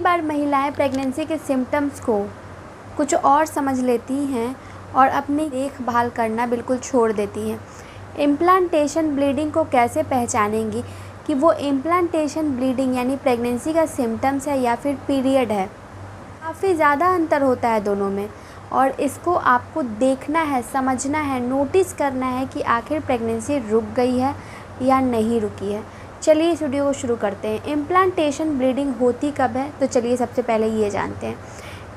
बार महिलाएं प्रेगनेंसी के सिम्टम्स को कुछ और समझ लेती हैं और अपनी देखभाल करना बिल्कुल छोड़ देती हैं। इम्प्लांटेशन ब्लीडिंग को कैसे पहचानेंगी कि वो इम्प्लांटेशन ब्लीडिंग यानी प्रेगनेंसी का सिम्टम्स है या फिर पीरियड है। काफ़ी ज़्यादा अंतर होता है दोनों में और इसको आपको देखना है, समझना है, नोटिस करना है कि आखिर प्रेगनेंसी रुक गई है या नहीं रुकी है। चलिए इस वीडियो को शुरू करते हैं। इम्प्लांटेशन ब्लीडिंग होती कब है, तो चलिए सबसे पहले ये जानते हैं।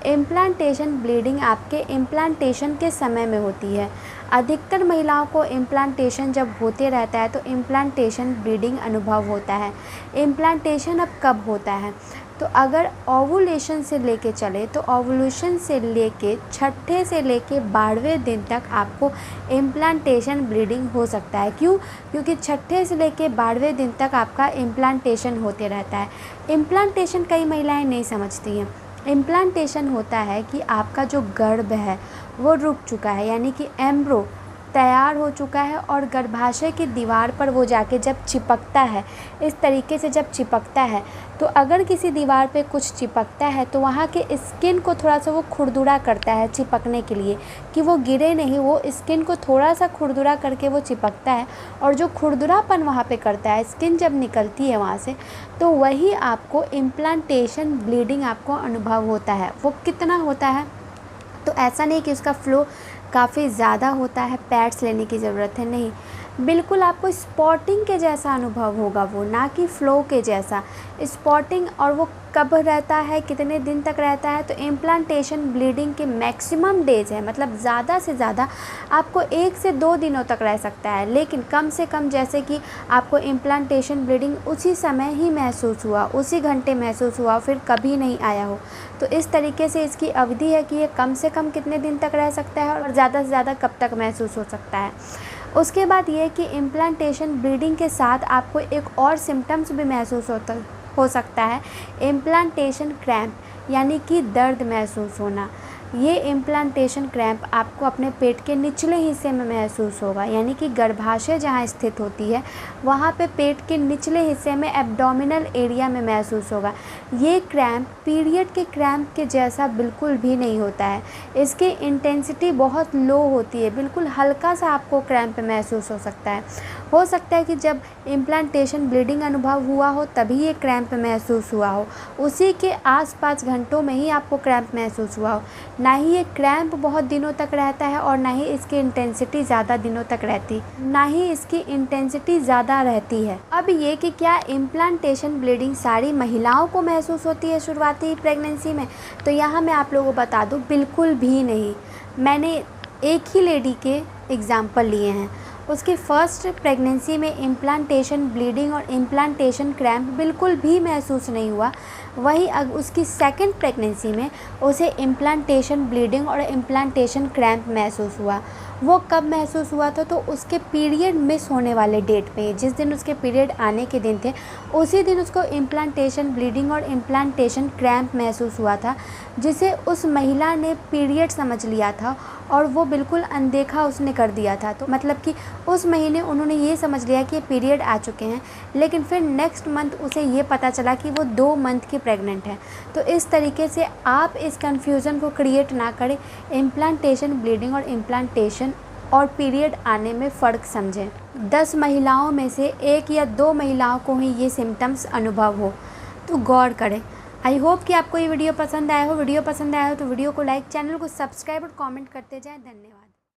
इम्प्लांटेशन ब्लीडिंग आपके इम्प्लांटेशन के समय में होती है। अधिकतर महिलाओं को इम्प्लांटेशन जब होते रहता है तो इम्प्लांटेशन ब्लीडिंग अनुभव होता है। इम्प्लांटेशन अब कब होता है, तो अगर ओवुलेशन से लेके चले तो ओवुलेशन से लेके छठे से लेके 12वें दिन तक आपको इम्प्लांटेशन ब्लीडिंग हो सकता है। क्यों? क्योंकि छठे से लेके 12वें दिन तक आपका इम्प्लांटेशन होते रहता है। इम्प्लांटेशन कई महिलाएं नहीं समझती हैं। इम्प्लांटेशन होता है कि आपका जो गर्भ है वो रुक चुका है, यानी कि एम्ब्रो तैयार हो चुका है और गर्भाशय की दीवार पर वो जाके जब चिपकता है, इस तरीके से जब चिपकता है, तो अगर किसी दीवार पे कुछ चिपकता है तो वहाँ के स्किन को थोड़ा सा वो खुरदुरा करता है चिपकने के लिए, कि वो गिरे नहीं, वो स्किन को थोड़ा सा खुरदुरा करके वो चिपकता है। और जो खुरदुरापन वहाँ पे करता है, स्किन जब निकलती है वहाँ से, तो वही आपको इम्प्लांटेशन ब्लीडिंग आपको अनुभव होता है। वो कितना होता है, तो ऐसा नहीं कि उसका फ्लो काफ़ी ज़्यादा होता है, पैड्स लेने की ज़रूरत है, नहीं, बिल्कुल आपको स्पॉटिंग के जैसा अनुभव होगा वो, ना कि फ़्लो के जैसा। स्पॉटिंग, और वो कब रहता है, कितने दिन तक रहता है, तो इम्प्लांटेशन ब्लीडिंग के मैक्सिमम डेज है, मतलब ज़्यादा से ज़्यादा आपको 1 से 2 दिनों तक रह सकता है। लेकिन कम से कम जैसे कि आपको इम्प्लांटेशन ब्लीडिंग उसी समय ही महसूस हुआ, उसी घंटे महसूस हुआ, फिर कभी नहीं आया हो, तो इस तरीके से इसकी अवधि है कि ये कम से कम कितने दिन तक रह सकता है और ज़्यादा से ज़्यादा कब तक महसूस हो सकता है। उसके बाद ये कि इम्प्लांटेशन ब्लीडिंग के साथ आपको एक और सिम्टम्स भी महसूस हो सकता है, इम्प्लांटेशन क्रैम्प, यानी कि दर्द महसूस होना। ये इम्प्लांटेशन क्रैम्प आपको अपने पेट के निचले हिस्से में महसूस होगा, यानी कि गर्भाशय जहाँ स्थित होती है वहाँ पे पेट के निचले हिस्से में एब्डोमिनल एरिया में महसूस होगा। ये क्रैम्प पीरियड के क्रैम्प के जैसा बिल्कुल भी नहीं होता है। इसकी इंटेंसिटी बहुत लो होती है, बिल्कुल हल्का सा आपको क्रैम्प महसूस हो सकता है। हो सकता है कि जब इम्प्लांटेशन ब्लीडिंग अनुभव हुआ हो तभी ये क्रैम्प महसूस हुआ हो, उसी के आसपास घंटों में ही आपको क्रैम्प महसूस हुआ हो। ना ही ये क्रैम्प बहुत दिनों तक रहता है और ना ही इसकी इंटेंसिटी ज़्यादा दिनों तक रहती, ना ही इसकी इंटेंसिटी ज़्यादा रहती है। अब ये कि क्या इम्प्लांटेशन ब्लीडिंग सारी महिलाओं को महसूस होती है शुरुआती प्रेगनेंसी में, तो यहाँ मैं आप लोगों को बता दूँ, बिल्कुल भी नहीं। मैंने एक ही लेडी के एग्ज़ाम्पल लिए हैं, उसकी फर्स्ट प्रेगनेंसी में इम्प्लांटेशन ब्लीडिंग और इम्प्लांटेशन क्रैम्प बिल्कुल भी महसूस नहीं हुआ। वहीं उसकी सेकंड प्रेगनेंसी में उसे इम्प्लांटेशन ब्लीडिंग और इम्प्लांटेशन क्रैम्प महसूस हुआ। वो कब महसूस हुआ था, तो उसके पीरियड मिस होने वाले डेट पे, जिस दिन उसके पीरियड आने के दिन थे उसी दिन उसको इम्प्लांटेशन ब्लीडिंग और इम्प्लांटेशन क्रैम्प महसूस हुआ था, जिसे उस महिला ने पीरियड समझ लिया था और वो बिल्कुल अनदेखा उसने कर दिया था। तो मतलब कि उस महीने उन्होंने ये समझ लिया कि पीरियड आ चुके हैं, लेकिन फिर नेक्स्ट मंथ उसे ये पता चला कि वो 2 मंथ की प्रेग्नेंट है। तो इस तरीके से आप इस कन्फ्यूज़न को क्रिएट ना करें। इम्प्लांटेशन ब्लीडिंग और इम्प्लांटेशन और पीरियड आने में फ़र्क समझें। 10 महिलाओं में से 1 या 2 महिलाओं को ही ये सिम्टम्स अनुभव हो, तो गौर करें। आई होप कि आपको ये वीडियो पसंद आया हो। वीडियो पसंद आया हो तो वीडियो को लाइक, चैनल को सब्सक्राइब और कमेंट करते जाएं। धन्यवाद।